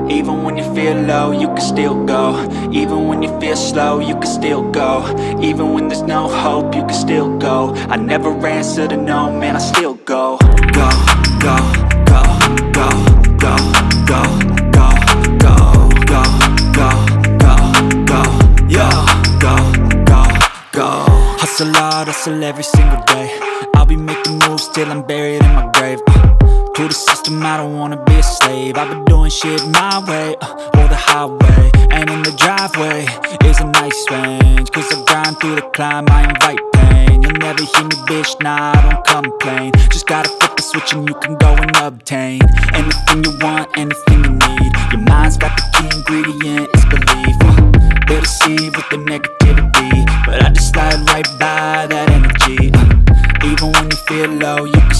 Even when you feel low, you can still go. Even when you feel slow, you can still go. Even when there's no hope, you can still go. I never answer to no, man, I still go. Go, go, go, go, go, go, go, go, go, go, go, go, yo, go, go, go. Hustle hard, hustle every single day. I'll be making moves till I'm buried in my grave. To the system, I don't wanna be a slave. I've been doing shit my way, or the highway. And in the driveway is a nice range, cause I grind through the climb, I invite pain. You'll never hear me, bitch, nah, I don't complain. Just gotta flip the switch and you can go and obtain anything you want, anything you need. Your mind's got the key ingredient, it's belief. They deceive with the negativity, but I just slide right by that energy. Even when you feel low, you can